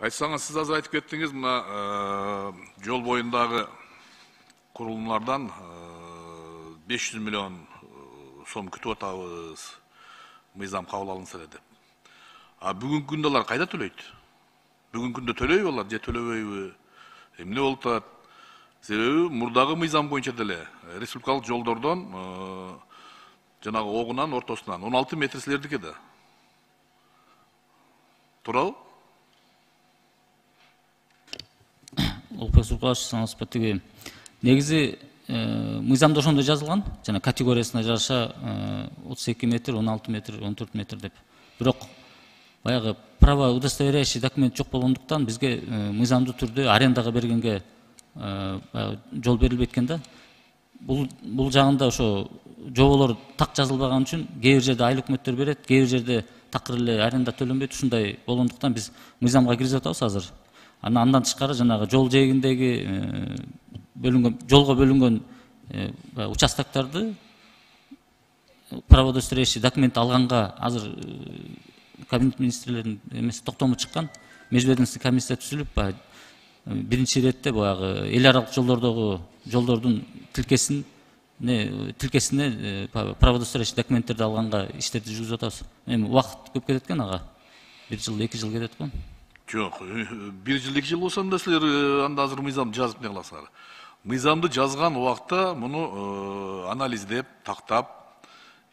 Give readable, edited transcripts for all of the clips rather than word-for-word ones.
Айтсаңыз, сіз азыр айтып кеттіңіз, мына жол бойындағы құрылымдардан 500 миллион сом күтіп атабыз, мыйзам кабыл алынса деп. А бүгүнкү күндө алар кайда төлөйт? Бүгүнкү күндө төлөйбү алар же төлөбөйбү? Эмне болуп атат? Себеби мурдагы мыйзам боюнча деле республикалык жолдордон жанагы огунан ортосунан 16 метр силердики да. Туурабы? Улукбек Суркулович, тиги негизи мыйзамда ошондой жазылган, жана категориясына жараша 32 метр, 16 метр, 14 метр деп. Бирок баягы право удостоверяющий документ жок болгондуктан бизге мыйзамдуу түрдө арендага бергенге жол берилбейт экен да. Бул жагында ошо жоболор так жазылбаган үчүн кээ бир жерде айлык өкмөттөр берет, кээ бир жерде такыр эле аренда төлөнбөйт. Ушундай болгондуктан биз мыйзамга киргизип атабыз азыр. Андан тышкары жанагы жол жээгиндеги жолго бөлүнгөн участоктарды право удостоверяющий документ алганга азыр кабинет министрлеринин эмеси токтому чыккан, межведомственный комиссия түзүлүп, биринчи иретте баягы эл аралык жолдордун тилкесине право удостоверяющий документтерди алганга иштерди жүргүзүп атабыз. Эми убакыт көп кетет экен ага. 1 жыл, 2 жыл кетет экен. Жок, 1 жыл, 2 жыл болсо да силер анда азыр мыйзамды жазып не кыласыңар. Мыйзамды жазган убакта муну анализдеп, тактап,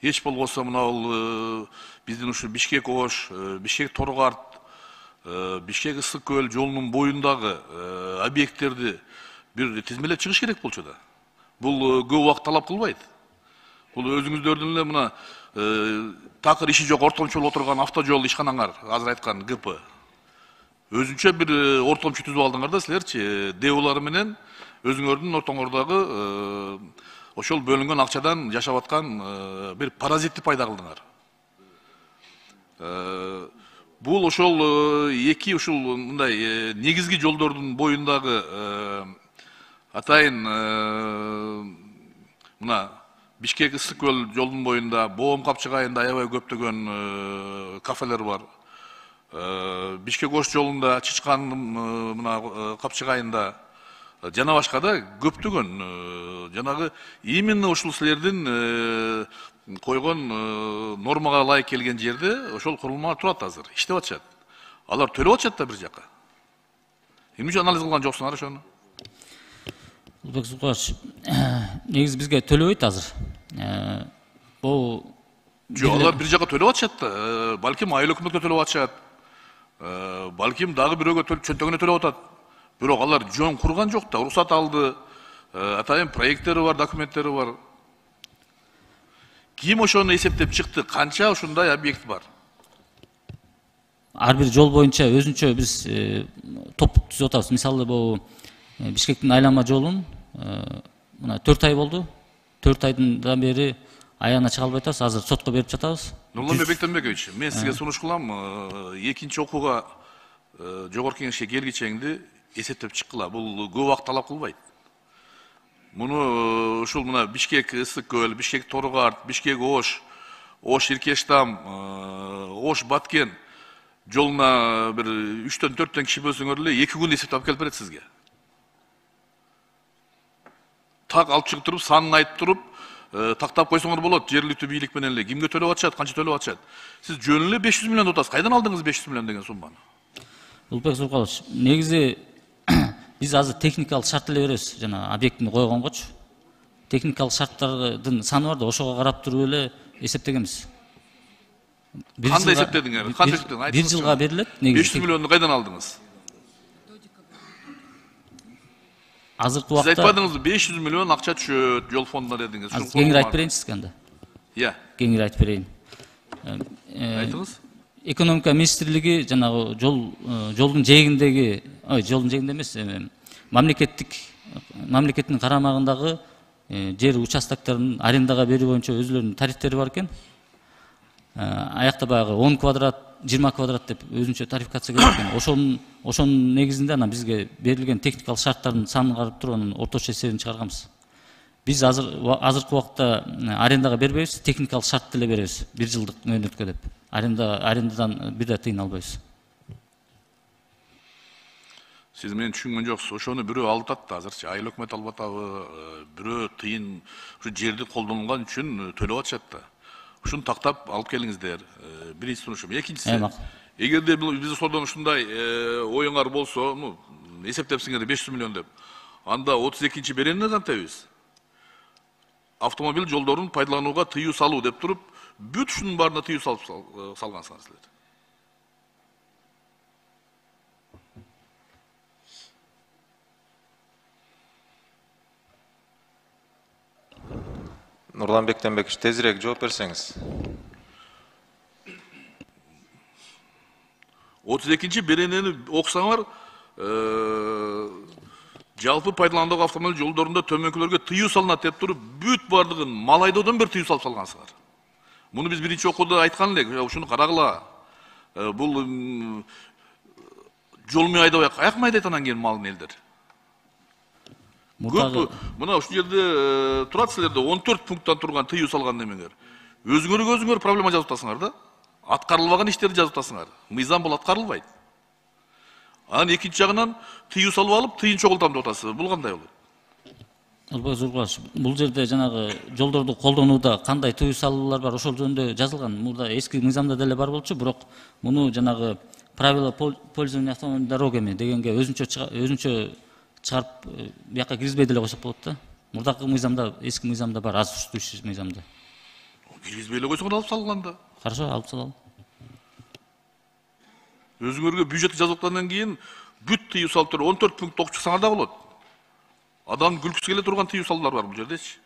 эч болбосо мына биздин ушу Бишкек Ош, Бишкек Торгарт, Бишкек Ысык көл жолунун боюндагы объекттерди бир тизмелеп чыгыш керек болчу да. Бул көп убакыт талап кылбайт. Бул өзүңүздөрдүн эле мына такыр иши жок ортомчу болуп отурган автожол ишканаңар, азыр айткан ГП. Өзүнчө бир ортомчу түзүп алдыңар да силерчи, ДЭУлар менен өзүңөрдүн ортоңордогу ошол бөлүнгөн акчадан жашап аткан бир паразитти пайда кылдыңар. Бул ошол эки ушул мындай негизги жолдордун боюндагы атайын мына Бишкек Ысык көл жолдун боюнда Боом капчыгайында аябай көптөгөн кафелер бар. Бишкек Ош жолунда Чычкан мына капчыгайында жана башка да көптөгөн жанагы именно ушул силердин койгон нормага ылайык келген жерде ошол курулмалар турат азыр, иштеп атышат. Алар төлөп атышат да бир жака. Эмне үчүн анализ кылган жоксуңар ошону? Улукбек Суркулович, негизи бизге төлөбөйт азыр. Бул жок, алар бир жака төлөп атышат да. Балким айыл өкмөткө төлөп атышат. Балким дагы бирөөгө чөнтөгүнө төлөп атат. Бирок алар жөн курган жок да, уруксат алды. Атайын проекттери бар, документтери бар. Ким ошону эсептеп чыкты? Канча ушундай объект бар? Ар бир жол боюнча өзүнчө биз топ түзүп атабыз. Мисалы, бул Бишкектин айланма жолун мына 4 ай болду. 4 айдан бери аягына чыга албай атабыз. Азыр сотко берип жатабыз. Нурланбек Бектенбекович, мен сизге сунуш кылам, экинчи окууга жогорку кеңешке келгичеңди эсептеп чыккыла. Бул көп убакыт талап кылбайт. Муну ушул мына Бишкек Ысык көл, Бишкек Торгарт, Бишкек Ош, Ош Иркештам, Ош Баткен жолуна бир 3-төн 4төн киши бөлсөңөр эле 2 күн эсептеп келип берет сизге. Так алып чыгып туруп, санын айтып туруп, тактап койсоңор болот, жергиликтүү бийлик менен эле кимге төлөп атышат, канча төлөп атышат. Сиз жөн эле 500 миллион атасыз. Кайдан алдыңыз 500 миллион деген сумманы? Улукбек Суркулович, негизи биз азыр техникалык шарт эле беребиз, жана объектини койгонгочу. Техникалык шарттардын саны бар да, ошого карап туруп эле эсептегенбиз. Кандай эсептедиңер? Канча эсептедиңер? 1 жылга берилет, негизи. 500 миллионду кайдан алдыңыз? Азыркы убакта Сиз айтпадыңызбы 500 миллион акча түшөт жол фондуна дедиңиз. Кеңири айтып берейин сизге анда. Иә. Кеңири айтып берейин. Айтыңыз. Экономика министрлиги жанагы жолдун жээгиндеги, жолдун жээгинде эмес, мамлекеттин карамагындагы жер участокторун арендага берүү боюнча өзүлөрүнүн тарифтери бар экен. Аякта баягы 10 квадрат, 20 квадрат деп өзүнчө тарификация керек экен. Ошонун негизинде анан бизге берилген техникалык шарттардын санын карап туруп, анын орточо эсебин чыгарганбыз. Биз азыркы убакта арендага бербейбиз, техникалык шарт эле беребиз, 1 жылдык мөөнөткө деп. Арендадан бир да тыйын албайбыз. Сиз мени түшүнгөн жоксуз. Ошону бирөө алып атат да азырчы. Айыл өкмөт алып атабы, бирөө тыйын ушу жерди колдонгон үчүн төлөп атышат да. Ушуну тактап алып келиңиздер. Биринчи сунушум. Экинчиси, эгерде биз содон ушундай оюңар болсо, эсептепсиңер 500 миллион деп, анда 32-нчи беренени кантебиз? Автомобиль жолдорун пайдаланууга тыюу салуу деп туруп, бүт ушунун баарына тыюу салгансыңар силер. Нурланбек Тембекович, тезирээк жооп берсеңиз. 32-нчи беренени окусаңар, жалпы пайдаланууга автомобиль жолдорунда төмөнкүлөргө тыюу салынат деп туруп, бүт бардыгын мал айдоодон бери тыюу салып салгансыңар. Муну биз биринчи окууда айткан элек, ушуну карагыла. Бул жол менен айдабай каяк айдайт анан кийин малын элдер? Мына ушул жерде турат силерде 14 пункттан турган тыюу салган немеңер. Өзүңөр проблема жазып атасыңар да. Аткарылбаган иштерди жазып атасыңар. Мыйзам бул аткарылбайт. Анан экинчи жагынан тыюу салып алып, тыйын чогултам деп атасыз. Бул кандай болот? Албай Зурбаш, бул жерде жанагы жолдорду колдонууда кандай тыюу салуулар бар, ошол жөнүндө жазылган. Мурда эски мыйзамда деле бар болчу, бирок муну жанагы правила пользования автомобильными дорогами дегенге өзүнчө чыгарып бияка киргизбей деле койсок болот да. Мурдакы мыйзамда, эски мыйзамда бар, аз существующий мыйзамда. Киргизбей эле койсоңор алып салганда. Хорошо, алып салалы. Өзүңөргө бюджет жазып аткандан кийин бүт тыюу салып туруп 14 пункт окуп чыксаңар да болот. Адам күлкүсү келе турган тыюу салуулар бар бул жердечи.